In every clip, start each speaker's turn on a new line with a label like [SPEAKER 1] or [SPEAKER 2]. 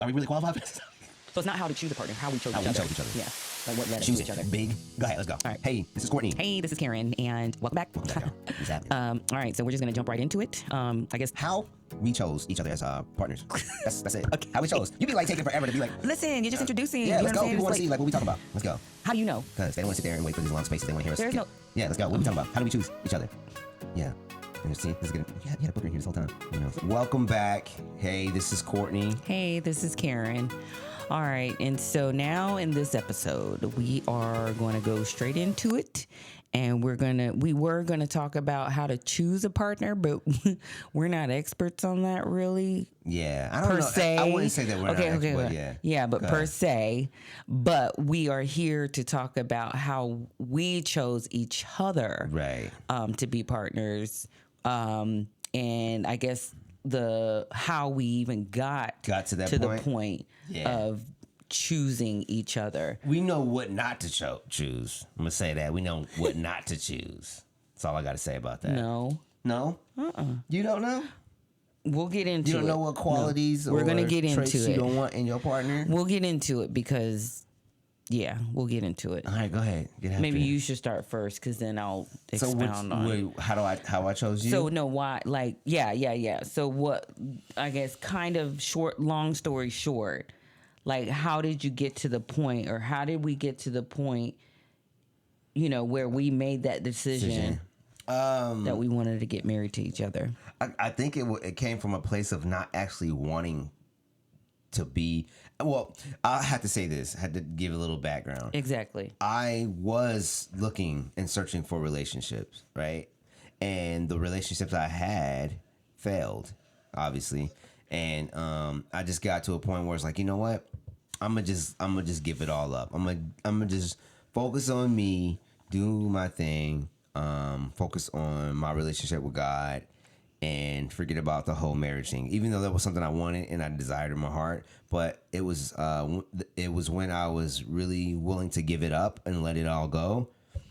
[SPEAKER 1] Are we really qualified for this?
[SPEAKER 2] So it's not how to choose a partner, how we chose
[SPEAKER 1] How
[SPEAKER 2] each
[SPEAKER 1] we
[SPEAKER 2] other.
[SPEAKER 1] chose each other.
[SPEAKER 2] Yeah. Like what led us
[SPEAKER 1] Choose
[SPEAKER 2] to each other.
[SPEAKER 1] it. Big. Go ahead. Let's go.
[SPEAKER 2] All right.
[SPEAKER 1] Hey, this is Courtney.
[SPEAKER 2] Hey, this is Karen, and welcome back.
[SPEAKER 1] What's happening?
[SPEAKER 2] All right, so we're just gonna jump right into it. I guess.
[SPEAKER 1] How we chose each other as partners. That's it.
[SPEAKER 2] Okay.
[SPEAKER 1] How we chose. You be like taking forever to be like.
[SPEAKER 2] Listen, you're just introducing.
[SPEAKER 1] Yeah,
[SPEAKER 2] you
[SPEAKER 1] let's
[SPEAKER 2] know
[SPEAKER 1] go.
[SPEAKER 2] what I'm
[SPEAKER 1] People want to
[SPEAKER 2] saying?
[SPEAKER 1] see like what we talking about. Let's go.
[SPEAKER 2] How do you know?
[SPEAKER 1] Because they don't want to sit there and wait for these long spaces. They want to hear us.
[SPEAKER 2] There's no.
[SPEAKER 1] Yeah, let's go. What are we talking about? How do we choose each other? Yeah. And see, this is good. You had a booker in here this whole time. You know. Welcome back. Hey, this is Courtney.
[SPEAKER 2] Hey, this is Karen. All right, and so now in this episode, we are going to go straight into it, and we were gonna talk about how to choose a partner, but we're not experts on that really.
[SPEAKER 1] Yeah, I don't
[SPEAKER 2] per
[SPEAKER 1] know.
[SPEAKER 2] se.
[SPEAKER 1] I wouldn't say that we're not
[SPEAKER 2] okay.
[SPEAKER 1] but
[SPEAKER 2] Yeah, but
[SPEAKER 1] Go
[SPEAKER 2] per
[SPEAKER 1] ahead.
[SPEAKER 2] se. But we are here to talk about how we chose each other,
[SPEAKER 1] Right.
[SPEAKER 2] to be partners, and I guess how we even got
[SPEAKER 1] to that
[SPEAKER 2] the
[SPEAKER 1] point?
[SPEAKER 2] point
[SPEAKER 1] Yeah.
[SPEAKER 2] of choosing each other.
[SPEAKER 1] We know what not to choose. I'm gonna say that we know what not to choose. That's all I got to say about that.
[SPEAKER 2] No,
[SPEAKER 1] No. You don't know.
[SPEAKER 2] we'll get into it.
[SPEAKER 1] You don't know what qualities
[SPEAKER 2] We're
[SPEAKER 1] or
[SPEAKER 2] gonna get
[SPEAKER 1] traits
[SPEAKER 2] into
[SPEAKER 1] you
[SPEAKER 2] it.
[SPEAKER 1] don't want in your partner.
[SPEAKER 2] We'll get into it because, yeah, we'll get into it.
[SPEAKER 1] All right, go ahead. Get after
[SPEAKER 2] Maybe
[SPEAKER 1] it.
[SPEAKER 2] you should start first, because then I'll
[SPEAKER 1] So
[SPEAKER 2] expound on it.
[SPEAKER 1] how I chose you?
[SPEAKER 2] So no, why? Like, yeah. So what? I guess kind of long story short, like, how did you get to the point, or how did we get to the point, where we made that decision that we wanted to get married to each other?
[SPEAKER 1] I think it came from a place of not actually wanting to be. Well, I have to say this. I had to give a little background.
[SPEAKER 2] Exactly.
[SPEAKER 1] I was looking and searching for relationships, right? And the relationships I had failed, obviously. And I just got to a point where it's like, you know what? I'm gonna just give it all up. I'm gonna just focus on me, do my thing, focus on my relationship with God, and forget about the whole marriage thing. Even though that was something I wanted and I desired in my heart, but it was when I was really willing to give it up and let it all go.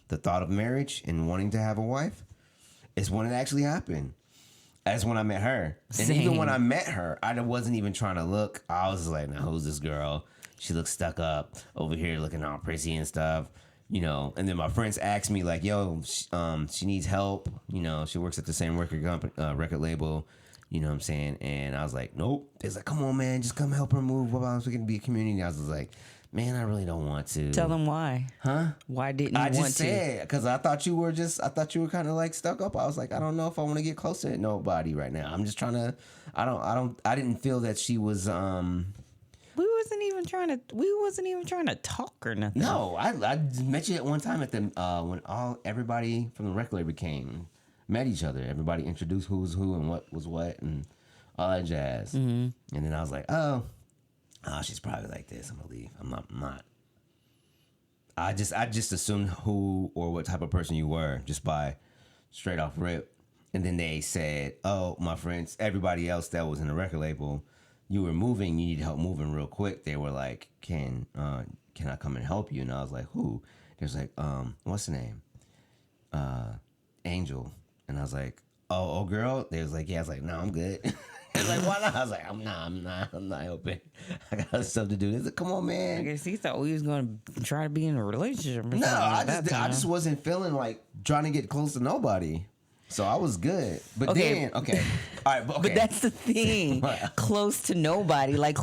[SPEAKER 1] The thought of marriage and wanting to have a wife is when it actually happened. That's when I met her. And even when I met her, I wasn't even trying to look. I was like, now who's this girl? She looks stuck up over here looking all prissy and stuff, And then my friends asked me like, yo, she needs help. She works at the same record label. You know what I'm saying? And I was like, nope. It's like, come on, man, just come help her move. What about we can be a community? I was like, man, I really don't want to.
[SPEAKER 2] Tell them why.
[SPEAKER 1] Huh?
[SPEAKER 2] Why didn't you
[SPEAKER 1] I
[SPEAKER 2] want
[SPEAKER 1] just
[SPEAKER 2] to?
[SPEAKER 1] said because I thought you were kind of like stuck up. I was like, I don't know if I want to get close to nobody right now. I'm just trying to. I didn't feel that she was.
[SPEAKER 2] We wasn't even trying to talk or nothing.
[SPEAKER 1] No, I met you at one time at the when everybody from the record label met each other. Everybody introduced who was who and what was what and all that jazz. Mm-hmm. And then I was like, oh, she's probably like this. I'm gonna leave. I'm not. I just assumed who or what type of person you were just by straight off rip. And then they said, oh, my friends, everybody else that was in the record label, you were moving, you need help moving real quick. They were like, can I come and help you? And I was like, who? They was like, what's the name? Angel. And I was like, oh, girl? They was like, yeah. I was like, no, I'm good. I was like, why not? I was like, I'm not helping. I got stuff to do. They said, come on,
[SPEAKER 2] I
[SPEAKER 1] man.
[SPEAKER 2] guess he thought we was going to try to be in a relationship. Or
[SPEAKER 1] No,
[SPEAKER 2] something
[SPEAKER 1] I just wasn't feeling like trying to get close to nobody. So I was good. But
[SPEAKER 2] Okay.
[SPEAKER 1] then, okay. All right, but okay.
[SPEAKER 2] But that's the thing. Close to nobody. Like,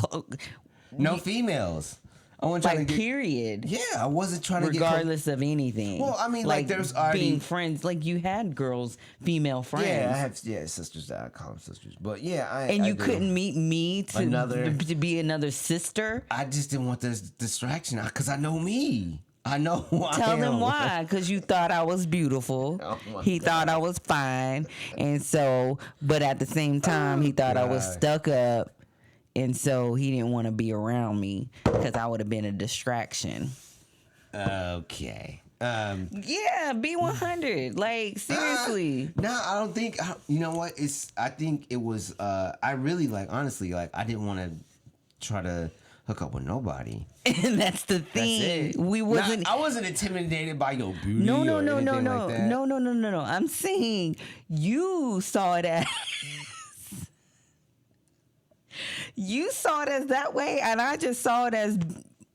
[SPEAKER 1] no females. I wasn't trying
[SPEAKER 2] like
[SPEAKER 1] to get...
[SPEAKER 2] period.
[SPEAKER 1] Yeah, I wasn't trying to get...
[SPEAKER 2] Regardless of anything.
[SPEAKER 1] Well, I mean, like there's already...
[SPEAKER 2] being friends. Like, you had girls, female friends.
[SPEAKER 1] Yeah, I have sisters. I call them sisters. But yeah,
[SPEAKER 2] And you couldn't meet me to be another sister?
[SPEAKER 1] I just didn't want this distraction because I know me. I know who I am.
[SPEAKER 2] Tell them why. Because you thought I was beautiful.
[SPEAKER 1] Oh
[SPEAKER 2] He thought I was fine. And so, but at the same time, he thought I was
[SPEAKER 1] God.
[SPEAKER 2] stuck up. And so he didn't want to be around me because I would have been a distraction.
[SPEAKER 1] Okay.
[SPEAKER 2] Yeah, B100. Like, seriously.
[SPEAKER 1] No, I don't think. You know what? I think it was. I really honestly I didn't want to try to hook up with nobody.
[SPEAKER 2] And that's the thing.
[SPEAKER 1] That's it.
[SPEAKER 2] We wasn't.
[SPEAKER 1] I wasn't intimidated by your beauty.
[SPEAKER 2] No.
[SPEAKER 1] or anything like that.
[SPEAKER 2] No. I'm saying you saw it as You saw it as that way, and I just saw it as,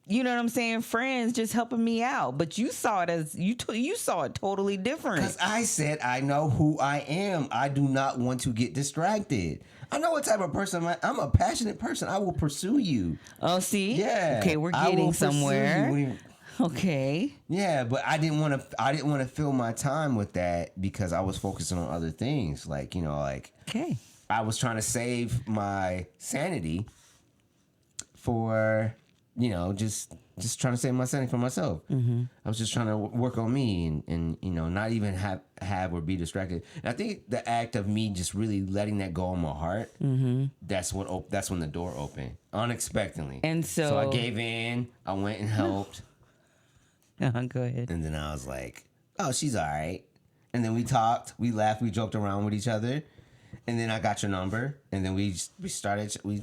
[SPEAKER 2] you know what I'm saying, friends just helping me out. But you saw it as you saw it totally different.
[SPEAKER 1] Because I said I know who I am. I do not want to get distracted. I know what type of person I'm a passionate person. I will pursue you.
[SPEAKER 2] Oh, see,
[SPEAKER 1] Yeah.
[SPEAKER 2] okay, we're
[SPEAKER 1] I will
[SPEAKER 2] getting
[SPEAKER 1] pursue you.
[SPEAKER 2] somewhere.
[SPEAKER 1] What do you-
[SPEAKER 2] Okay,
[SPEAKER 1] Yeah, but I didn't want to fill my time with that because I was focusing on other things. Like,
[SPEAKER 2] okay,
[SPEAKER 1] I was trying to save my sanity for, just trying to save my sanity for myself. Mm-hmm. I was just trying to work on me and not even have or be distracted. And I think the act of me just really letting that go in my heart, that's when the door opened unexpectedly.
[SPEAKER 2] And so
[SPEAKER 1] I gave in. I went and helped.
[SPEAKER 2] Go ahead.
[SPEAKER 1] And then I was like, oh, she's all right. And then we talked, we laughed, we joked around with each other. And then I got your number. And then we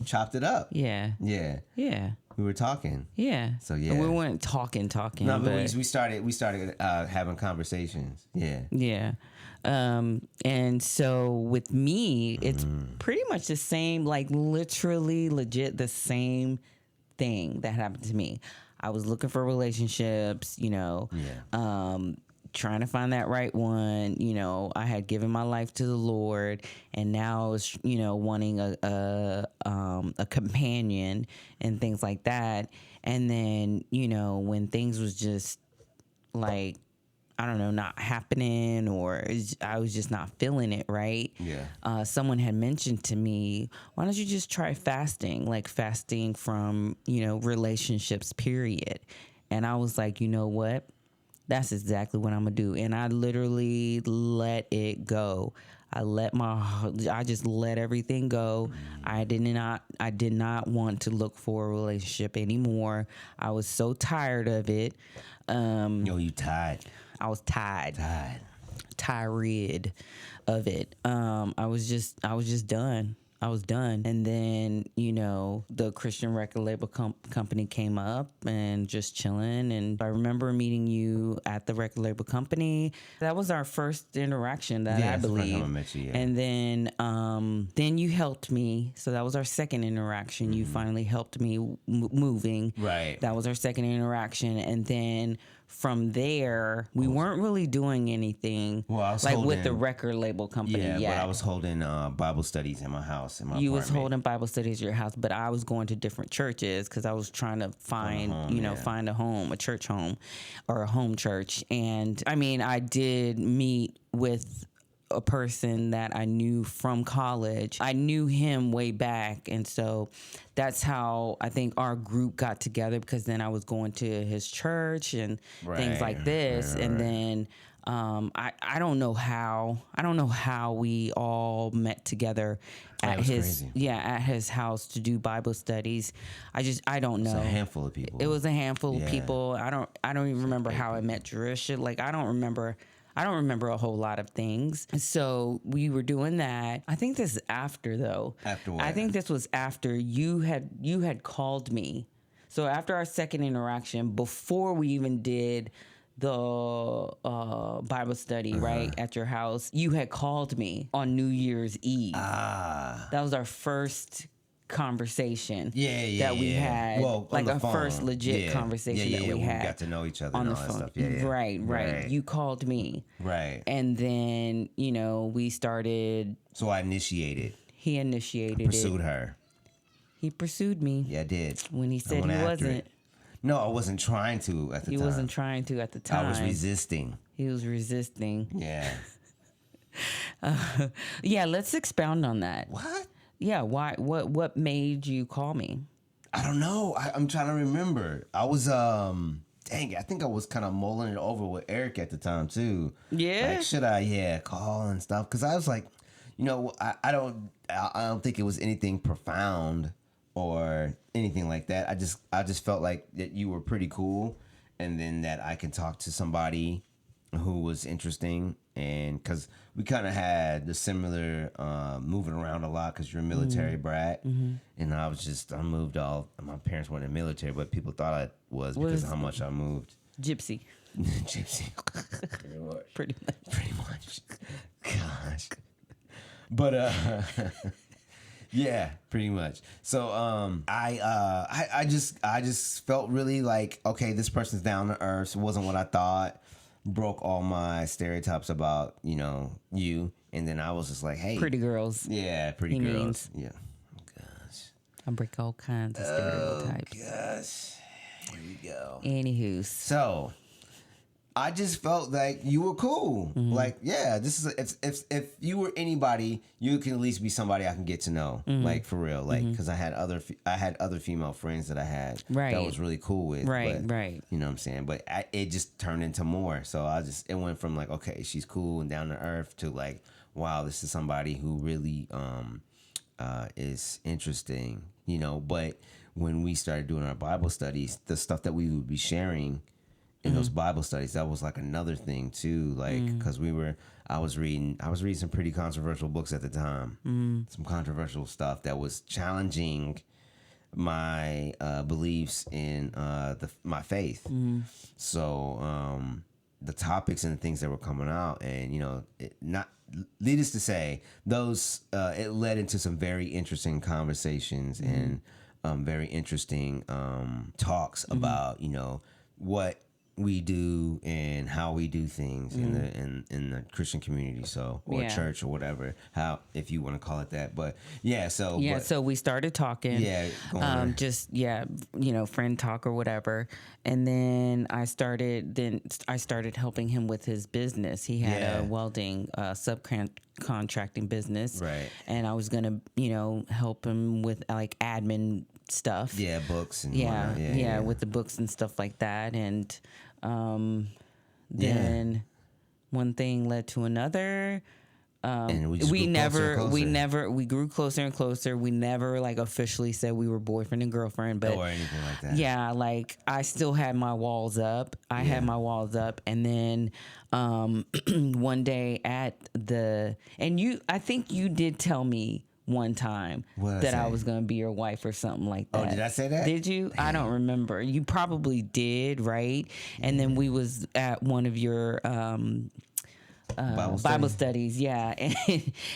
[SPEAKER 1] chopped it up.
[SPEAKER 2] Yeah.
[SPEAKER 1] Yeah.
[SPEAKER 2] Yeah.
[SPEAKER 1] We were talking.
[SPEAKER 2] Yeah.
[SPEAKER 1] So, yeah.
[SPEAKER 2] We weren't talking.
[SPEAKER 1] No, but
[SPEAKER 2] but
[SPEAKER 1] we started having conversations. Yeah.
[SPEAKER 2] yeah. And so with me, it's pretty much the same, like literally legit the same thing that happened to me. I was looking for relationships, trying to find that right one. I had given my life to the Lord, and now I was, wanting a companion and things like that. And then, when things was just like, I don't know, not happening, or I was just not feeling it right.
[SPEAKER 1] Yeah.
[SPEAKER 2] Someone had mentioned to me, why don't you just try fasting, like fasting from, relationships, period. And I was like, you know what? That's exactly what I'm gonna do. And I literally let it go. I just let everything go. I did not want to look for a relationship anymore. I was so tired of it.
[SPEAKER 1] You tired.
[SPEAKER 2] I was tired of it. I was just done. I was done. And then, the Christian record label company came up and just chilling. And I remember meeting you at the record label company. That was our first interaction I
[SPEAKER 1] that's the first
[SPEAKER 2] believe.
[SPEAKER 1] time I met you, yeah.
[SPEAKER 2] And then you helped me. So that was our second interaction. You finally helped me moving.
[SPEAKER 1] Right.
[SPEAKER 2] That was our second interaction. And then from there, we weren't really doing anything
[SPEAKER 1] Well, I was
[SPEAKER 2] with
[SPEAKER 1] holding-
[SPEAKER 2] the record label company
[SPEAKER 1] Yeah,
[SPEAKER 2] yet.
[SPEAKER 1] but I was holding Bible studies in my house, in my
[SPEAKER 2] You was
[SPEAKER 1] apartment.
[SPEAKER 2] holding Bible studies at your house, but I was going to different churches because I was trying to find, find a home, a church home, or a home church. And I mean, I did meet with a person that I knew from college. I knew him way back, and so that's how I think our group got together, because then I was going to his church and things like this.
[SPEAKER 1] Right.
[SPEAKER 2] And then I don't know how we all met together at his house to do Bible studies. I don't know.
[SPEAKER 1] It's a handful of people.
[SPEAKER 2] It was a handful of
[SPEAKER 1] Yeah.
[SPEAKER 2] people. I don't even remember how I met Jerusha. Like I don't remember a whole lot of things. So we were doing that. I think this is after though.
[SPEAKER 1] After what?
[SPEAKER 2] I think this was after you had called me. So after our second interaction, before we even did the Bible study, right, at your house, you had called me on New Year's Eve. That was our first conversation that we had.
[SPEAKER 1] Well,
[SPEAKER 2] like
[SPEAKER 1] on the
[SPEAKER 2] our
[SPEAKER 1] phone.
[SPEAKER 2] first legit conversation that we had.
[SPEAKER 1] We got to know each other
[SPEAKER 2] on
[SPEAKER 1] and
[SPEAKER 2] the
[SPEAKER 1] all
[SPEAKER 2] phone.
[SPEAKER 1] that stuff. Yeah.
[SPEAKER 2] Right. You called me.
[SPEAKER 1] Right.
[SPEAKER 2] And then, we started.
[SPEAKER 1] So I initiated.
[SPEAKER 2] He initiated
[SPEAKER 1] Pursued
[SPEAKER 2] it.
[SPEAKER 1] her.
[SPEAKER 2] He pursued me.
[SPEAKER 1] Yeah, I did.
[SPEAKER 2] When he
[SPEAKER 1] I
[SPEAKER 2] said
[SPEAKER 1] went
[SPEAKER 2] he
[SPEAKER 1] after
[SPEAKER 2] wasn't.
[SPEAKER 1] it. No, I wasn't trying to at the time.
[SPEAKER 2] He wasn't trying to at the time.
[SPEAKER 1] I was resisting.
[SPEAKER 2] He was resisting.
[SPEAKER 1] Yeah.
[SPEAKER 2] Yeah, let's expound on that.
[SPEAKER 1] What?
[SPEAKER 2] Yeah, why? What made you call me?
[SPEAKER 1] I don't know. I'm trying to remember. I was dang, I think I was kind of mulling it over with Eric at the time too.
[SPEAKER 2] Yeah?
[SPEAKER 1] Like, should I call and stuff? Because I was like, I don't think it was anything profound or anything like that. I just felt like that you were pretty cool, and then that I could talk to somebody who was interesting, and because we kind of had the similar moving around a lot, because you're a military brat, and I moved all. My parents weren't in the military, but people thought I was because of how much I moved.
[SPEAKER 2] Gypsy.
[SPEAKER 1] Gypsy.
[SPEAKER 2] Pretty much.
[SPEAKER 1] Pretty much. Gosh. But Yeah, pretty much. So I just felt really like, okay, this person's down to earth. It wasn't what I thought. Broke all my stereotypes about, you. And then I was just like, hey.
[SPEAKER 2] Pretty girls.
[SPEAKER 1] Yeah, pretty
[SPEAKER 2] He
[SPEAKER 1] girls.
[SPEAKER 2] means.
[SPEAKER 1] Yeah. Oh, gosh.
[SPEAKER 2] I break all kinds of stereotypes.
[SPEAKER 1] Oh, gosh. Here we go.
[SPEAKER 2] Anywho.
[SPEAKER 1] So I just felt like you were cool. Like, yeah, this is if you were anybody, you can at least be somebody I can get to know. Like, for real. Like, because I had other female friends that I had that I was really cool with.
[SPEAKER 2] Right,
[SPEAKER 1] but,
[SPEAKER 2] right.
[SPEAKER 1] You know what I'm saying? But it just turned into more. So it went from like, okay, she's cool and down to earth to like, wow, this is somebody who really is interesting. But when we started doing our Bible studies, the stuff that we would be sharing in those Bible studies, that was like another thing too. Like, because I was reading some pretty controversial books at the time. Some controversial stuff that was challenging my beliefs in my faith. So the topics and the things that were coming out, and needless to say, those it led into some very interesting conversations and very interesting talks about what we do and how we do things in the Christian community, or church or whatever, if you want to call it that. But so
[SPEAKER 2] we started talking. Just friend talk or whatever, and then I started helping him with his business. He had a welding subcontracting business,
[SPEAKER 1] right?
[SPEAKER 2] And I was gonna help him with like admin stuff,
[SPEAKER 1] books and
[SPEAKER 2] with the books and stuff like that. And then one thing led to another.
[SPEAKER 1] And we
[SPEAKER 2] grew closer and closer. We never like officially said we were boyfriend and girlfriend, but
[SPEAKER 1] or anything like that.
[SPEAKER 2] Yeah, like I still had my walls up. Had my walls up, and then one day I think you did tell me one time that I was going to be your wife or something like that.
[SPEAKER 1] Oh, did I say that?
[SPEAKER 2] Did you? Damn. I don't remember. You probably did, right? And then we was at one of your Bible studies,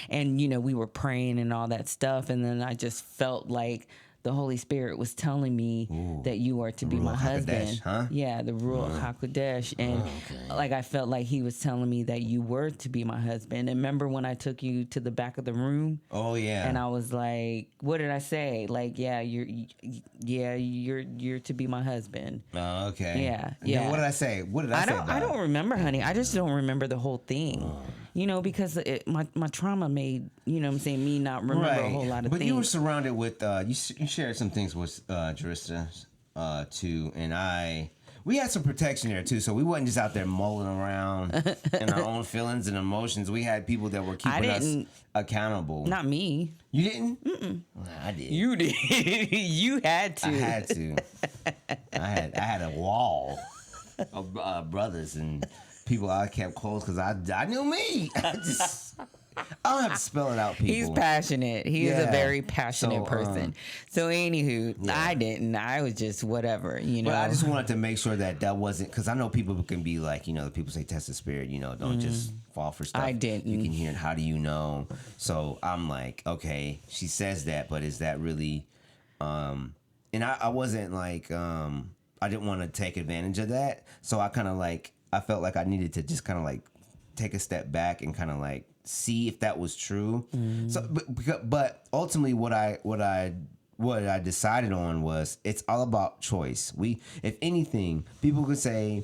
[SPEAKER 2] and we were praying and all that stuff, and then I just felt like the Holy Spirit was telling me that you are to be my husband.
[SPEAKER 1] Huh?
[SPEAKER 2] Yeah, the Ruach HaKodesh. And like I felt like he was telling me that you were to be my husband. And remember when I took you to the back of the room?
[SPEAKER 1] Oh yeah.
[SPEAKER 2] And I was like, what did I say? Like, you're to be my husband.
[SPEAKER 1] Oh, okay.
[SPEAKER 2] Yeah.
[SPEAKER 1] Then what did I say?
[SPEAKER 2] I don't remember, honey. I just don't remember the whole thing. Because my trauma made, me not remember a whole lot of things.
[SPEAKER 1] But you were surrounded with, you shared some things with Jarista, too, and we had some protection there, too, so we wasn't just out there mulling around in our own feelings and emotions. We had people that were keeping us accountable.
[SPEAKER 2] Not me.
[SPEAKER 1] You didn't? Mm-mm. Well, I did.
[SPEAKER 2] You did. You had to.
[SPEAKER 1] I had to. I had a wall of brothers and people I kept close because I knew me. I don't have to spell it out, people.
[SPEAKER 2] He's passionate. He is a very passionate person. So, anywho, I didn't. I was just whatever,
[SPEAKER 1] But I just wanted to make sure that wasn't, because I know people can be like, people say test the spirit, don't just fall for stuff.
[SPEAKER 2] I didn't.
[SPEAKER 1] You can hear it. How do you know? So I'm like, okay, she says that, but is that really? And I wasn't like, I didn't want to take advantage of that. So I kind of like, I felt like I needed to just kind of like take a step back and kind of like see if that was true. So, but ultimately, what I decided on was it's all about choice. If anything, people could say,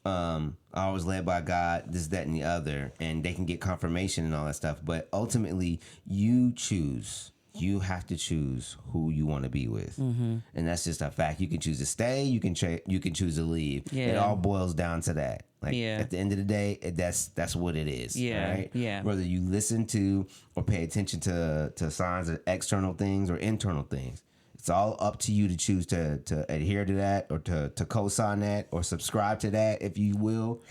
[SPEAKER 1] I was led by God, this, that, and the other, and they can get confirmation and all that stuff. But ultimately, you choose. You have to choose who you want to be with, and that's just a fact. You can choose to stay. You can choose to leave. Yeah. It all boils down to that. Like at the end of the day, that's what it is.
[SPEAKER 2] Yeah.
[SPEAKER 1] Right?
[SPEAKER 2] Yeah.
[SPEAKER 1] Whether you listen to or pay attention to signs of external things or internal things, it's all up to you to choose to adhere to that or to co-sign that or subscribe to that, if you will.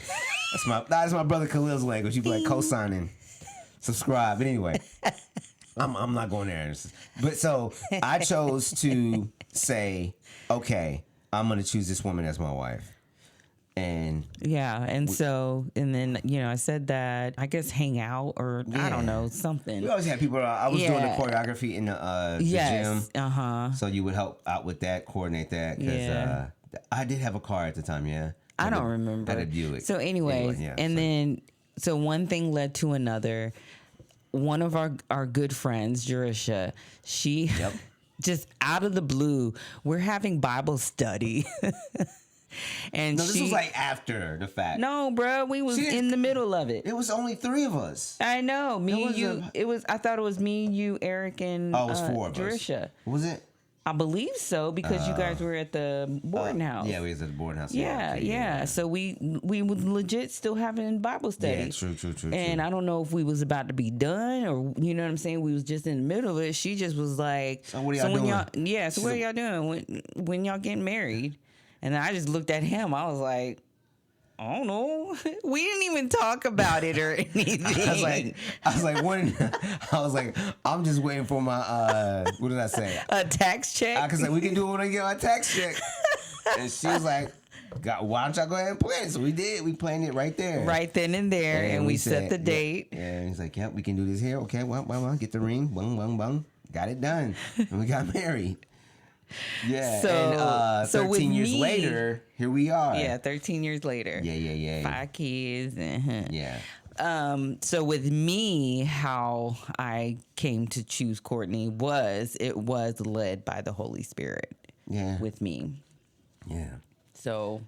[SPEAKER 1] That's my brother Khalil's language. You be like co-signing, subscribe. But anyway. I'm not going there. But so I chose to say, okay, I'm going to choose this woman as my wife. And
[SPEAKER 2] Yeah, and so, and then, I said that, I guess hang out, or I don't know,
[SPEAKER 1] we
[SPEAKER 2] something.
[SPEAKER 1] always had people. I was doing the
[SPEAKER 2] Yeah.
[SPEAKER 1] choreography in the
[SPEAKER 2] Yes.
[SPEAKER 1] gym, so you would help out with that, coordinate that. Because
[SPEAKER 2] Yeah.
[SPEAKER 1] I did have a car at the time. Yeah,
[SPEAKER 2] I don't remember.
[SPEAKER 1] Had a Buick.
[SPEAKER 2] So anyways, so one thing led to another. One of our good friends, Jerusha, she
[SPEAKER 1] Yep.
[SPEAKER 2] just out of the blue, we're having Bible study. And
[SPEAKER 1] No, this was like after the fact.
[SPEAKER 2] No, bro, we was
[SPEAKER 1] See,
[SPEAKER 2] in the middle of it.
[SPEAKER 1] It was only 3 of us.
[SPEAKER 2] I know. Me and you.
[SPEAKER 1] a-
[SPEAKER 2] I thought it was me, you, Eric, and
[SPEAKER 1] Oh, it was 4 of us.
[SPEAKER 2] Jerusha.
[SPEAKER 1] Was it?
[SPEAKER 2] I believe so, because you guys were at the boarding house.
[SPEAKER 1] Yeah, we was at the boarding house.
[SPEAKER 2] Yeah,
[SPEAKER 1] okay,
[SPEAKER 2] yeah. So we would legit still having Bible study.
[SPEAKER 1] Yeah, true.
[SPEAKER 2] And I don't know if we was about to be done, or you know what I'm saying. We was just in the middle of it. She just was like,
[SPEAKER 1] So what are y'all doing?
[SPEAKER 2] So what are y'all doing when y'all getting married? And I just looked at him. I was like, I don't know. We didn't even talk about it or anything.
[SPEAKER 1] I was like, I'm just waiting for my what did I say?
[SPEAKER 2] A tax check.
[SPEAKER 1] Cause like we can do it when I get my tax check. And she was like, why don't y'all go ahead and plan it? So we did. We planned it right there.
[SPEAKER 2] Right then and there, and we set the date.
[SPEAKER 1] Yeah, and he's like, yep, we can do this here. Okay, well, get the ring. Bung, bung, bung. Got it done. And we got married. Yeah.
[SPEAKER 2] So
[SPEAKER 1] 13 years later, here we are.
[SPEAKER 2] Yeah, 13 years later.
[SPEAKER 1] Yeah.
[SPEAKER 2] 5 kids.
[SPEAKER 1] Yeah.
[SPEAKER 2] So with me, how I came to choose Courtney was led by the Holy Spirit.
[SPEAKER 1] Yeah.
[SPEAKER 2] With me.
[SPEAKER 1] Yeah.
[SPEAKER 2] So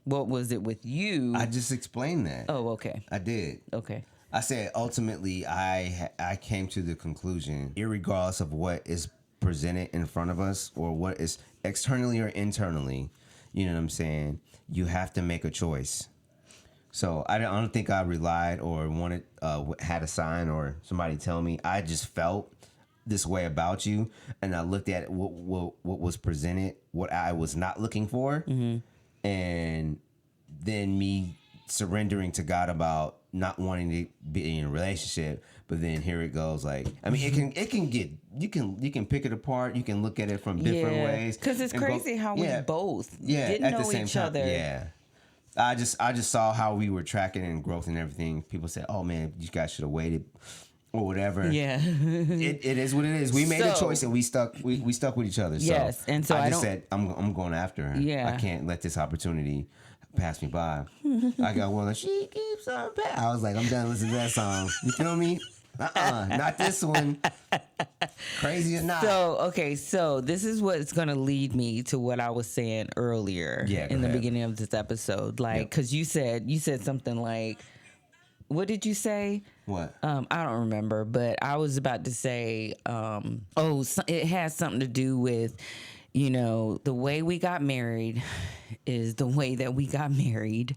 [SPEAKER 2] what was it with you?
[SPEAKER 1] I just explained that.
[SPEAKER 2] Oh, okay.
[SPEAKER 1] I did.
[SPEAKER 2] Okay.
[SPEAKER 1] I said ultimately I came to the conclusion, irregardless of what is presented in front of us or what is externally or internally, you know what I'm saying? You have to make a choice. So I don't think I relied or wanted had a sign or somebody tell me. I just felt this way about you, and I looked at what was presented, what I was not looking for, and then me surrendering to God about not wanting to be in a relationship. But then here it goes. Like, I mean, it can get, you can pick it apart. You can look at it from different ways.
[SPEAKER 2] Because it's crazy how we both didn't
[SPEAKER 1] at
[SPEAKER 2] know
[SPEAKER 1] the same
[SPEAKER 2] each
[SPEAKER 1] time,
[SPEAKER 2] other.
[SPEAKER 1] Yeah. I just saw how we were tracking and growth and everything. People said, "Oh man, you guys should have waited." Or whatever.
[SPEAKER 2] Yeah.
[SPEAKER 1] it is what it is. We made a choice and we stuck with each other. So
[SPEAKER 2] yes. And so
[SPEAKER 1] I just said, I'm going after her.
[SPEAKER 2] Yeah.
[SPEAKER 1] I can't let this opportunity pass me by. I got one like, she keeps on back. I was like, I'm done listening to that song. You feel me? Not this one. Crazy or not.
[SPEAKER 2] So this is what's going to lead me to what I was saying earlier in the beginning of this episode. Like, because you said something like, what did you say?
[SPEAKER 1] What?
[SPEAKER 2] I don't remember, but I was about to say, it has something to do with, the way we got married is the way that we got married.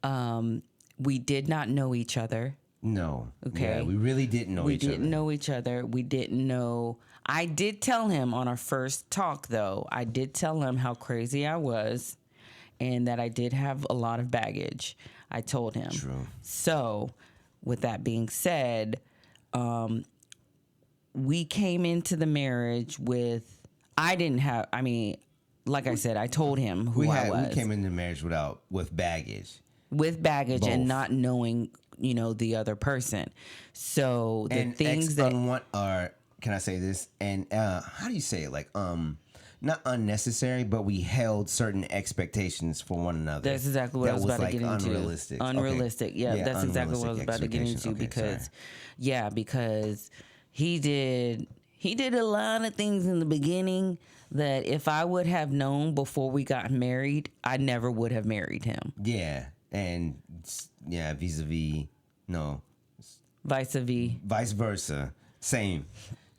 [SPEAKER 2] We did not know each other.
[SPEAKER 1] No.
[SPEAKER 2] Okay.
[SPEAKER 1] Yeah, we really didn't know each other.
[SPEAKER 2] We didn't know each other. We didn't know. I did tell him on our first talk, though, I did tell him how crazy I was and that I did have a lot of baggage. I told him.
[SPEAKER 1] True.
[SPEAKER 2] So, with that being said, we came into the marriage with, like I said, I told him who I was.
[SPEAKER 1] We came into marriage with baggage.
[SPEAKER 2] With baggage
[SPEAKER 1] Both.
[SPEAKER 2] and not knowing, the other person. So,
[SPEAKER 1] can I say this? And how do you say it? Like, not unnecessary, but we held certain expectations for one another.
[SPEAKER 2] That's exactly what I was about to get into.
[SPEAKER 1] Unrealistic.
[SPEAKER 2] Unrealistic. Okay. Yeah, that's exactly what I was about to get into because he did a lot of things in the beginning that if I would have known before we got married, I never would have married him.
[SPEAKER 1] Yeah. And vis-a-vis, no.
[SPEAKER 2] Vice
[SPEAKER 1] versa. Same.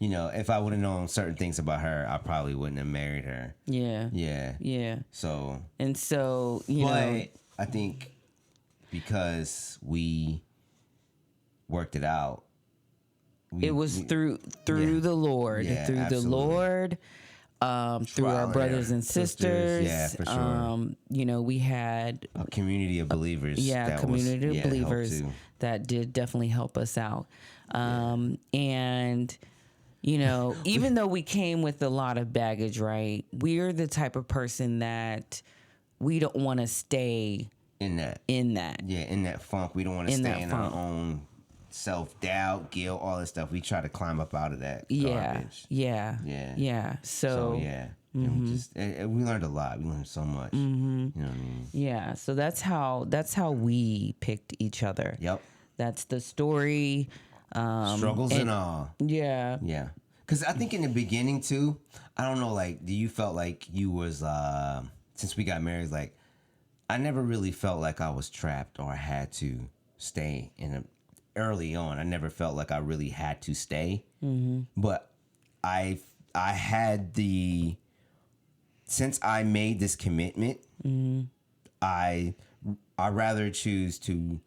[SPEAKER 1] If I would have known certain things about her, I probably wouldn't have married her.
[SPEAKER 2] Yeah.
[SPEAKER 1] Yeah.
[SPEAKER 2] Yeah.
[SPEAKER 1] So.
[SPEAKER 2] And so,
[SPEAKER 1] I think because we worked it out.
[SPEAKER 2] It was through the Lord.
[SPEAKER 1] Yeah,
[SPEAKER 2] through
[SPEAKER 1] absolutely.
[SPEAKER 2] the Lord. Through our brothers and sisters.
[SPEAKER 1] Yeah, for sure.
[SPEAKER 2] We had
[SPEAKER 1] a community of believers.
[SPEAKER 2] Of believers that did definitely help us out. And, even though we came with a lot of baggage, right? We're the type of person that we don't want to stay
[SPEAKER 1] in that.
[SPEAKER 2] in that.
[SPEAKER 1] Yeah, in that funk. We don't want to
[SPEAKER 2] In
[SPEAKER 1] stay
[SPEAKER 2] that
[SPEAKER 1] in
[SPEAKER 2] funk.
[SPEAKER 1] our own self-doubt, guilt, all that stuff. We try to climb up out of that
[SPEAKER 2] Yeah,
[SPEAKER 1] garbage.
[SPEAKER 2] yeah,
[SPEAKER 1] Yeah.
[SPEAKER 2] yeah.
[SPEAKER 1] So, yeah. And we learned a lot. We learned so much. You know what I mean?
[SPEAKER 2] Yeah, so that's how we picked each other.
[SPEAKER 1] Yep.
[SPEAKER 2] That's the story.
[SPEAKER 1] Struggles and all.
[SPEAKER 2] Yeah.
[SPEAKER 1] Yeah. Because I think in the beginning, too, I don't know, like, do you felt like you was, since we got married, like, I never really felt like I was trapped or I had to stay early on. I never felt like I really had to stay. But I had since I made this commitment, I rather choose to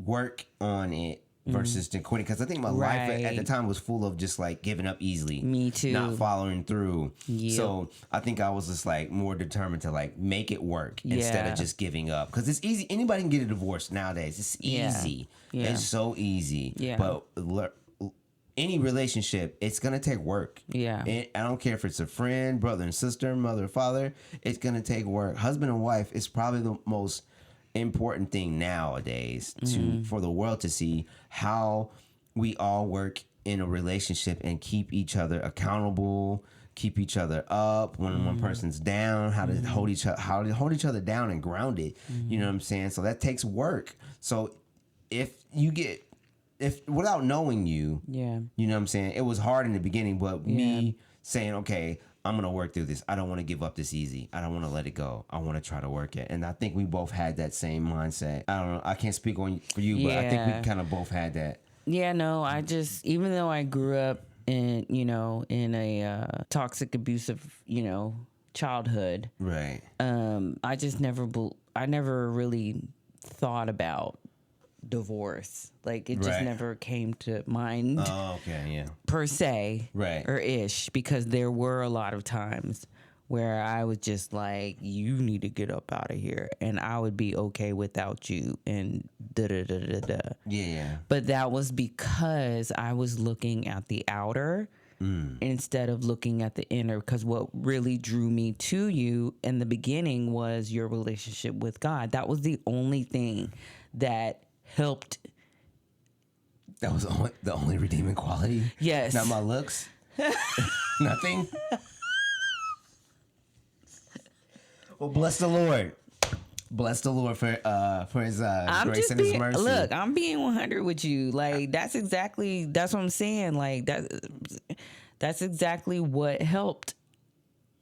[SPEAKER 1] work on it versus to quit it, because I think my life at the
[SPEAKER 2] Right.
[SPEAKER 1] time was full of just like giving up easily.
[SPEAKER 2] Me too.
[SPEAKER 1] Not following through.
[SPEAKER 2] Yep.
[SPEAKER 1] So I think I was just like more determined to like make it work instead
[SPEAKER 2] Yeah.
[SPEAKER 1] of just giving up, because it's easy. Anybody can get a divorce nowadays. It's
[SPEAKER 2] Yeah.
[SPEAKER 1] easy.
[SPEAKER 2] Yeah.
[SPEAKER 1] It's so easy.
[SPEAKER 2] Yeah.
[SPEAKER 1] But any relationship, it's gonna take work.
[SPEAKER 2] Yeah.
[SPEAKER 1] I don't care if it's a friend, brother and sister, mother or father. It's gonna take work. Husband and wife is probably the most important thing nowadays for the world to see how we all work in a relationship and keep each other accountable, keep each other up when one person's down, how to hold each other down and grounded. You know what I'm saying? So that takes work. So if without knowing you,
[SPEAKER 2] Yeah.
[SPEAKER 1] you know what I'm saying? It was hard in the beginning, but me saying, okay, I'm going to work through this. I don't want to give up this easy. I don't want to let it go. I want to try to work it. And I think we both had that same mindset. I don't know. I can't speak for you, but I think
[SPEAKER 2] Yeah.
[SPEAKER 1] we kind of both had that.
[SPEAKER 2] Yeah, no, I just, even though I grew up in a toxic, abusive, childhood,
[SPEAKER 1] Right.
[SPEAKER 2] I just I never really thought about divorce. Like, it just
[SPEAKER 1] Right.
[SPEAKER 2] never came to mind
[SPEAKER 1] Oh, okay. Yeah.
[SPEAKER 2] per se.
[SPEAKER 1] Right.
[SPEAKER 2] Or ish, because there were a lot of times where I was just like, you need to get up out of here, and I would be okay without you, and da da da da da.
[SPEAKER 1] Yeah.
[SPEAKER 2] But that was because I was looking at the outer instead of looking at the inner. Because what really drew me to you in the beginning was your relationship with God. That was the only thing that helped.
[SPEAKER 1] That was the only redeeming quality.
[SPEAKER 2] Yes.
[SPEAKER 1] Not my looks. Nothing. Well, bless the Lord. Bless the Lord for his
[SPEAKER 2] I'm
[SPEAKER 1] grace
[SPEAKER 2] just
[SPEAKER 1] and his
[SPEAKER 2] being,
[SPEAKER 1] mercy.
[SPEAKER 2] look, I'm being 100 with you. Like, that's what I'm saying. Like, that's exactly what helped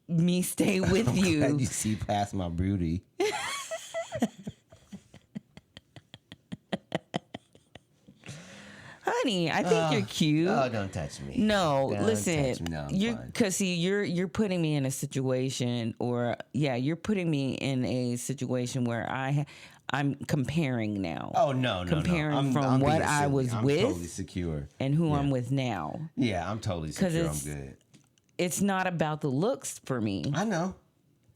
[SPEAKER 2] me stay with
[SPEAKER 1] I'm
[SPEAKER 2] you.
[SPEAKER 1] glad you see past my beauty.
[SPEAKER 2] Honey, I think you're cute.
[SPEAKER 1] Oh, don't touch me.
[SPEAKER 2] No,
[SPEAKER 1] Don't
[SPEAKER 2] listen.
[SPEAKER 1] touch me. No, I'm
[SPEAKER 2] You're
[SPEAKER 1] fine.
[SPEAKER 2] because see, you're putting me in a situation, you're putting me in a situation where I'm comparing now.
[SPEAKER 1] Oh no.
[SPEAKER 2] Comparing
[SPEAKER 1] I'm
[SPEAKER 2] from what
[SPEAKER 1] being
[SPEAKER 2] I
[SPEAKER 1] silly.
[SPEAKER 2] was
[SPEAKER 1] I'm
[SPEAKER 2] with
[SPEAKER 1] totally secure.
[SPEAKER 2] and who
[SPEAKER 1] Yeah.
[SPEAKER 2] I'm with now.
[SPEAKER 1] Yeah, I'm totally
[SPEAKER 2] 'Cause
[SPEAKER 1] secure. I'm
[SPEAKER 2] it's-
[SPEAKER 1] good.
[SPEAKER 2] It's not about the looks for me.
[SPEAKER 1] I know.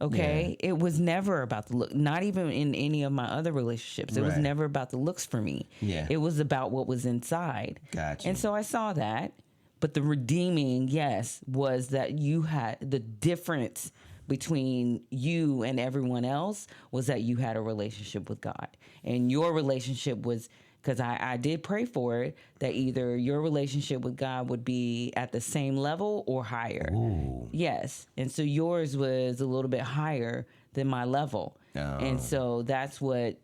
[SPEAKER 2] Okay, it was never about the look. Not even in any of my other relationships. It was
[SPEAKER 1] Right.
[SPEAKER 2] never about the looks for me.
[SPEAKER 1] Yeah.
[SPEAKER 2] It was about what was inside.
[SPEAKER 1] Gotcha.
[SPEAKER 2] And so I saw that. But the redeeming, yes, was that you had the difference between you and everyone else was that you had a relationship with God. And your relationship was, because I did pray for it, that either your relationship with God would be at the same level or higher.
[SPEAKER 1] Ooh.
[SPEAKER 2] Yes. And so yours was a little bit higher than my level.
[SPEAKER 1] Oh.
[SPEAKER 2] And so that's what,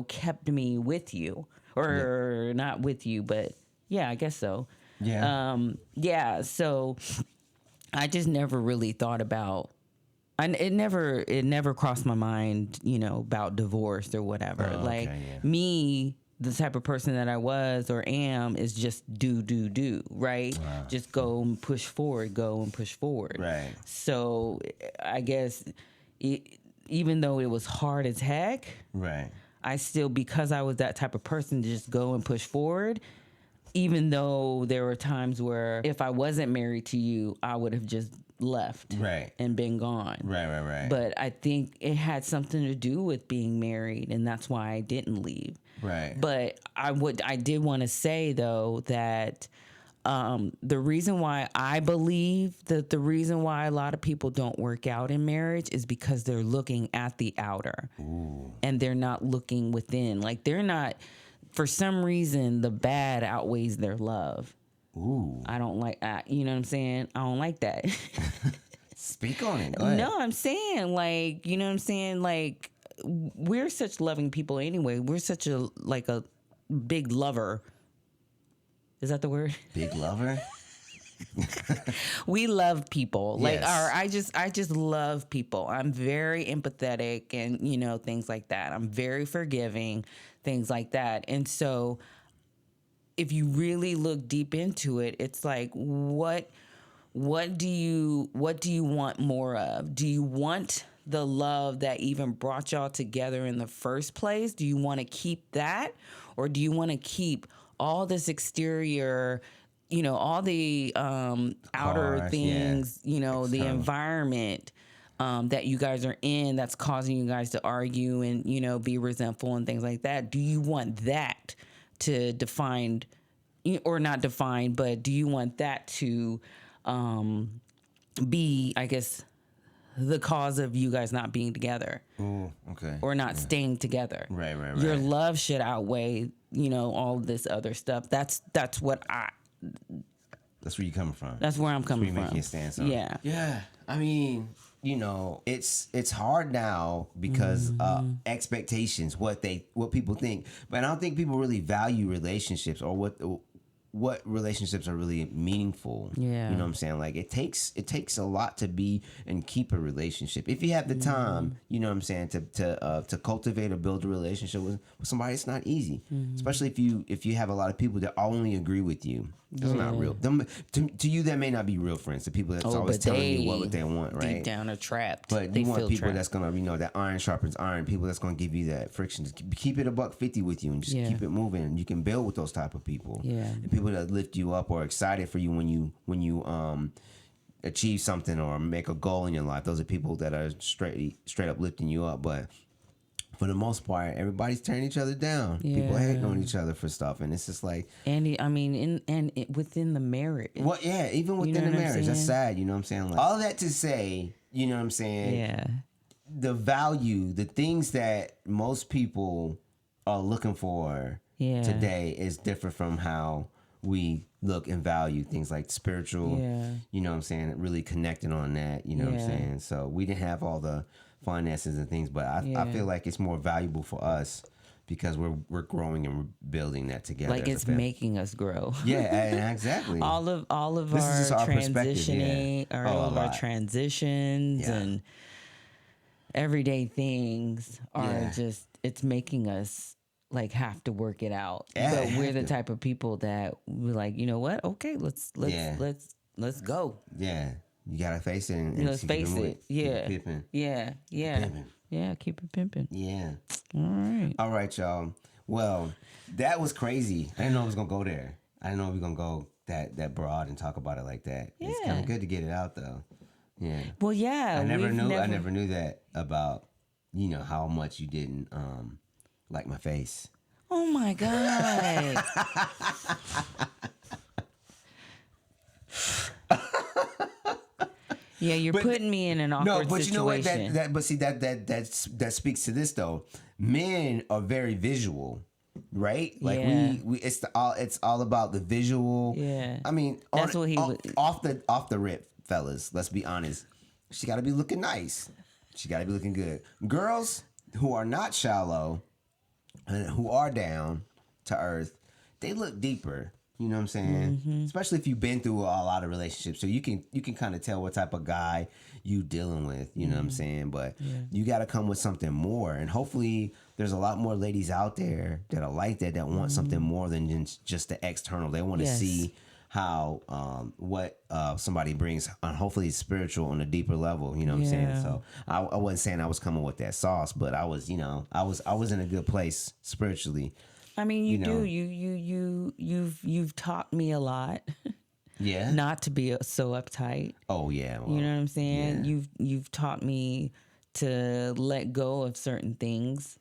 [SPEAKER 2] kept me with you. Or not with you, but yeah, I guess so.
[SPEAKER 1] Yeah.
[SPEAKER 2] So I just never really thought about, and it never crossed my mind, about divorce or whatever.
[SPEAKER 1] Oh,
[SPEAKER 2] like
[SPEAKER 1] okay, yeah.
[SPEAKER 2] me, the type of person that I was or am is just do, right? Just go and push forward.
[SPEAKER 1] Right.
[SPEAKER 2] So I guess even though it was hard as heck,
[SPEAKER 1] Right.
[SPEAKER 2] I still, because I was that type of person, to just go and push forward. Even though there were times where if I wasn't married to you, I would have just left
[SPEAKER 1] Right.
[SPEAKER 2] and been gone.
[SPEAKER 1] Right.
[SPEAKER 2] But I think it had something to do with being married, and that's why I didn't leave.
[SPEAKER 1] Right.
[SPEAKER 2] But I did want to say though that The reason why I believe that the reason why a lot of people don't work out in marriage is because they're looking at the outer.
[SPEAKER 1] Ooh.
[SPEAKER 2] And they're not looking within. Like they're not, for some reason, the bad outweighs their love.
[SPEAKER 1] Ooh.
[SPEAKER 2] I don't like, you know what I'm saying? I don't like that.
[SPEAKER 1] Speak on it. Go ahead.
[SPEAKER 2] No, I'm saying like, you know what I'm saying? Like we're such loving people anyway. We're such a big lover. Is that the word?
[SPEAKER 1] Big lover?
[SPEAKER 2] We love people. Like,
[SPEAKER 1] Yes.
[SPEAKER 2] I just love people. I'm very empathetic and, you know, things like that. I'm very forgiving, things like that. And so if you really look deep into it, it's like, what do you want more of? Do you want the love that even brought y'all together in the first place? Do you want to keep that? Or do you want to keep all this exterior, you know, all the outer
[SPEAKER 1] Cars,
[SPEAKER 2] things,
[SPEAKER 1] yeah.
[SPEAKER 2] you know, the
[SPEAKER 1] External.
[SPEAKER 2] environment that you guys are in that's causing you guys to argue and, you know, be resentful and things like that? Do you want that to define, or not define, but do you want that to be, I guess, the cause of you guys not being together?
[SPEAKER 1] Ooh, okay.
[SPEAKER 2] Or not staying together.
[SPEAKER 1] Right.
[SPEAKER 2] Your love should outweigh, you know, all this other stuff. That's what
[SPEAKER 1] That's where you coming from.
[SPEAKER 2] that's where I'm coming
[SPEAKER 1] Where you
[SPEAKER 2] from.
[SPEAKER 1] make your stance on.
[SPEAKER 2] Yeah.
[SPEAKER 1] Yeah. I mean, you know, it's hard now because expectations, what people think. But I don't think people really value relationships or what relationships are really meaningful.
[SPEAKER 2] Yeah.
[SPEAKER 1] You know what I'm saying? Like it takes a lot to be and keep a relationship. If you have the time, you know what I'm saying, to cultivate or build a relationship with somebody, it's not easy. Especially if you have a lot of people that only agree with you. Those are not real. To you, that may not be real friends. The people that's always
[SPEAKER 2] but
[SPEAKER 1] telling you what they want, right?
[SPEAKER 2] Deep down are trapped.
[SPEAKER 1] But
[SPEAKER 2] they
[SPEAKER 1] you want
[SPEAKER 2] feel
[SPEAKER 1] people
[SPEAKER 2] trapped.
[SPEAKER 1] that's gonna, you know, that iron sharpens iron. People that's gonna give you that friction. Just keep it $150 with you and just
[SPEAKER 2] Yeah.
[SPEAKER 1] keep it moving. And you can build with those type of people.
[SPEAKER 2] Yeah.
[SPEAKER 1] And people that lift you up or excited for you when you achieve something or make a goal in your life. Those are people that are straight up lifting you up. But for the most part, everybody's tearing each other down. People
[SPEAKER 2] Yeah.
[SPEAKER 1] hating on each other for stuff, and it's just like,
[SPEAKER 2] I mean, within the marriage.
[SPEAKER 1] what? Yeah, even within
[SPEAKER 2] know
[SPEAKER 1] the
[SPEAKER 2] what I'm
[SPEAKER 1] marriage, that's
[SPEAKER 2] saying?
[SPEAKER 1] sad. You know what I'm saying? Like, all that to say, you know what I'm saying?
[SPEAKER 2] Yeah.
[SPEAKER 1] The value, the things that most people are looking for
[SPEAKER 2] Yeah.
[SPEAKER 1] today is different from how we look and value things like spiritual.
[SPEAKER 2] Yeah.
[SPEAKER 1] You know what I'm saying? Really connecting on that. You know what I'm
[SPEAKER 2] Yeah.
[SPEAKER 1] saying? So we didn't have all the finances and things, but I
[SPEAKER 2] Yeah.
[SPEAKER 1] feel like it's more valuable for us because we're growing and we're building that together.
[SPEAKER 2] Like
[SPEAKER 1] as a
[SPEAKER 2] it's
[SPEAKER 1] family.
[SPEAKER 2] making us grow.
[SPEAKER 1] Yeah, and exactly.
[SPEAKER 2] all of
[SPEAKER 1] This is
[SPEAKER 2] our
[SPEAKER 1] just our perspective,
[SPEAKER 2] transitioning,
[SPEAKER 1] yeah.
[SPEAKER 2] all
[SPEAKER 1] Oh, a
[SPEAKER 2] of our
[SPEAKER 1] lot.
[SPEAKER 2] transitions
[SPEAKER 1] Yeah.
[SPEAKER 2] and everyday things are
[SPEAKER 1] Yeah.
[SPEAKER 2] just, it's making us like have to work it out.
[SPEAKER 1] Yeah,
[SPEAKER 2] but we're
[SPEAKER 1] have
[SPEAKER 2] the
[SPEAKER 1] to.
[SPEAKER 2] type of people that we're like, you know what? Okay, let's
[SPEAKER 1] Yeah.
[SPEAKER 2] go.
[SPEAKER 1] Yeah, you gotta face it and
[SPEAKER 2] Let's
[SPEAKER 1] keep it
[SPEAKER 2] face
[SPEAKER 1] moving.
[SPEAKER 2] it. Yeah.
[SPEAKER 1] Keep it pimping.
[SPEAKER 2] Yeah. Yeah.
[SPEAKER 1] Pimping.
[SPEAKER 2] Yeah. Keep it pimping.
[SPEAKER 1] Yeah.
[SPEAKER 2] All right.
[SPEAKER 1] All right, y'all. Well, that was crazy. I didn't know I was gonna go there. I didn't know we were gonna go that broad and talk about it like that. It's kind
[SPEAKER 2] Yeah.
[SPEAKER 1] of good to get it out though. Yeah.
[SPEAKER 2] Well, yeah.
[SPEAKER 1] I never
[SPEAKER 2] we've
[SPEAKER 1] knew that about, you know, how much you didn't like my face.
[SPEAKER 2] Oh my God. Yeah, you're
[SPEAKER 1] But-
[SPEAKER 2] putting me in an awkward
[SPEAKER 1] No, but
[SPEAKER 2] situation.
[SPEAKER 1] you know what? That speaks to this though. Men are very visual, right? Like
[SPEAKER 2] Yeah.
[SPEAKER 1] we it's all about the visual.
[SPEAKER 2] Yeah.
[SPEAKER 1] I mean,
[SPEAKER 2] That's what he would-
[SPEAKER 1] off the rip, fellas. Let's be honest. She got to be looking nice. She got to be looking good. Girls who are not shallow and who are down to earth, they look deeper. You know what I'm saying?
[SPEAKER 2] Mm-hmm.
[SPEAKER 1] Especially if you've been through a lot of relationships, so you can kind of tell what type of guy you dealing with. You know what I'm saying? But you got to come with something more, and hopefully there's a lot more ladies out there that are like that want something more than just the external. They want to
[SPEAKER 2] Yes.
[SPEAKER 1] see how what somebody brings, hopefully it's spiritual on a deeper level. You know what I'm saying?
[SPEAKER 2] Yeah.
[SPEAKER 1] So I wasn't saying I was coming with that sauce, but I was, you know, I was in a good place spiritually.
[SPEAKER 2] I mean, you
[SPEAKER 1] know.
[SPEAKER 2] do. You've taught me a lot
[SPEAKER 1] Yeah.
[SPEAKER 2] not to be so uptight.
[SPEAKER 1] Oh yeah. Well,
[SPEAKER 2] You know what I'm saying?
[SPEAKER 1] yeah.
[SPEAKER 2] You've taught me to let go of certain things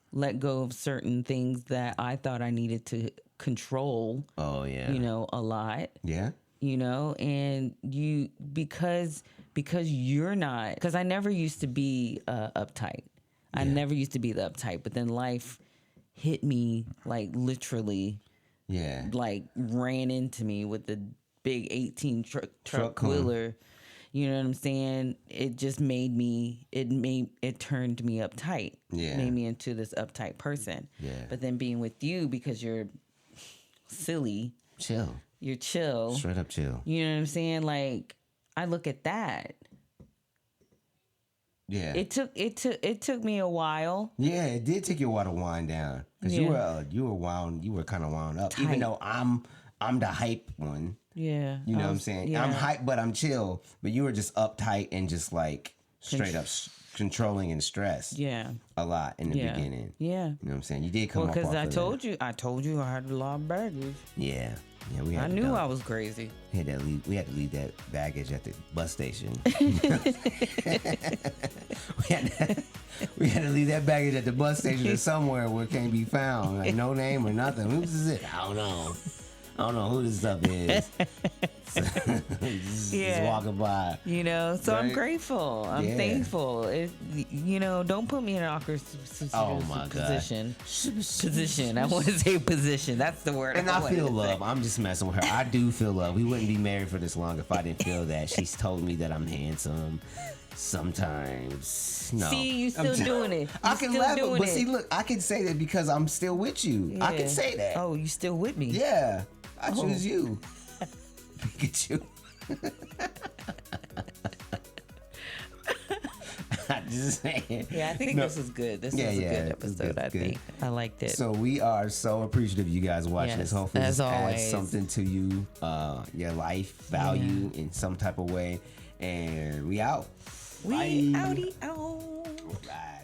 [SPEAKER 2] that I thought I needed to control.
[SPEAKER 1] Oh yeah.
[SPEAKER 2] You know, a lot.
[SPEAKER 1] Yeah.
[SPEAKER 2] you know, and you because you're not, because I never used to be uptight. I never used to be the uptight, but then life hit me like literally,
[SPEAKER 1] Yeah.
[SPEAKER 2] like ran into me with the big 18 truck
[SPEAKER 1] Truck
[SPEAKER 2] wheeler. You know what I'm saying? It just made me, it turned me uptight.
[SPEAKER 1] Yeah.
[SPEAKER 2] Made me into this uptight person.
[SPEAKER 1] Yeah.
[SPEAKER 2] But then being with you, because you're silly,
[SPEAKER 1] Chill.
[SPEAKER 2] you're chill.
[SPEAKER 1] Straight up chill.
[SPEAKER 2] You know what I'm saying? Like, I look at that.
[SPEAKER 1] Yeah.
[SPEAKER 2] It took me a while.
[SPEAKER 1] Yeah, it did take you a while to wind down because you were kind of wound up.
[SPEAKER 2] Tight.
[SPEAKER 1] Even though I'm the hype one,
[SPEAKER 2] Yeah.
[SPEAKER 1] you know what I'm saying?
[SPEAKER 2] Yeah.
[SPEAKER 1] I'm hype, but I'm chill. But you were just uptight and just like straight up controlling and stressed.
[SPEAKER 2] Yeah.
[SPEAKER 1] A lot in the
[SPEAKER 2] Yeah.
[SPEAKER 1] beginning.
[SPEAKER 2] Yeah.
[SPEAKER 1] You know what I'm saying? You did come
[SPEAKER 2] Well,
[SPEAKER 1] up
[SPEAKER 2] because
[SPEAKER 1] off
[SPEAKER 2] I
[SPEAKER 1] of
[SPEAKER 2] told you I had a lot of baggage.
[SPEAKER 1] that. Yeah. Yeah, we had
[SPEAKER 2] I
[SPEAKER 1] to
[SPEAKER 2] knew
[SPEAKER 1] dump.
[SPEAKER 2] I was crazy.
[SPEAKER 1] We had to leave that baggage at the bus station. we had to leave that baggage at the bus station or somewhere where it can't be found. Like no name or nothing. Who's is it? I don't know. I don't know who this stuff is. Just walking by.
[SPEAKER 2] You know, so I'm
[SPEAKER 1] Right?
[SPEAKER 2] grateful. I'm
[SPEAKER 1] Yeah.
[SPEAKER 2] thankful. You know, don't put me in an awkward
[SPEAKER 1] Oh my God.
[SPEAKER 2] Position. I want to say position. That's the word.
[SPEAKER 1] And I
[SPEAKER 2] wanted
[SPEAKER 1] feel
[SPEAKER 2] to say.
[SPEAKER 1] love. I'm just messing with her. I do feel love. We wouldn't be married for this long if I didn't feel that. She's told me that I'm handsome. Sometimes. No.
[SPEAKER 2] See, you still doing it.
[SPEAKER 1] I
[SPEAKER 2] You
[SPEAKER 1] can
[SPEAKER 2] still
[SPEAKER 1] laugh,
[SPEAKER 2] doing
[SPEAKER 1] but
[SPEAKER 2] it.
[SPEAKER 1] see, look, I can say that because I'm still with you. I
[SPEAKER 2] Yeah.
[SPEAKER 1] can say that.
[SPEAKER 2] Oh, you still with me?
[SPEAKER 1] Yeah, I
[SPEAKER 2] Oh.
[SPEAKER 1] choose you. Pikachu. I'm just saying.
[SPEAKER 2] Yeah, I think
[SPEAKER 1] No.
[SPEAKER 2] this was good. This
[SPEAKER 1] Yeah,
[SPEAKER 2] was a
[SPEAKER 1] yeah,
[SPEAKER 2] good
[SPEAKER 1] it was
[SPEAKER 2] episode.
[SPEAKER 1] good,
[SPEAKER 2] I
[SPEAKER 1] good.
[SPEAKER 2] think I liked it.
[SPEAKER 1] So we are so appreciative of you guys watching this.
[SPEAKER 2] Yes,
[SPEAKER 1] Hopefully
[SPEAKER 2] as
[SPEAKER 1] this adds
[SPEAKER 2] always.
[SPEAKER 1] something to you, your life value in some type of way. And we out.
[SPEAKER 2] We
[SPEAKER 1] Bye.
[SPEAKER 2] outie out.
[SPEAKER 1] Bye.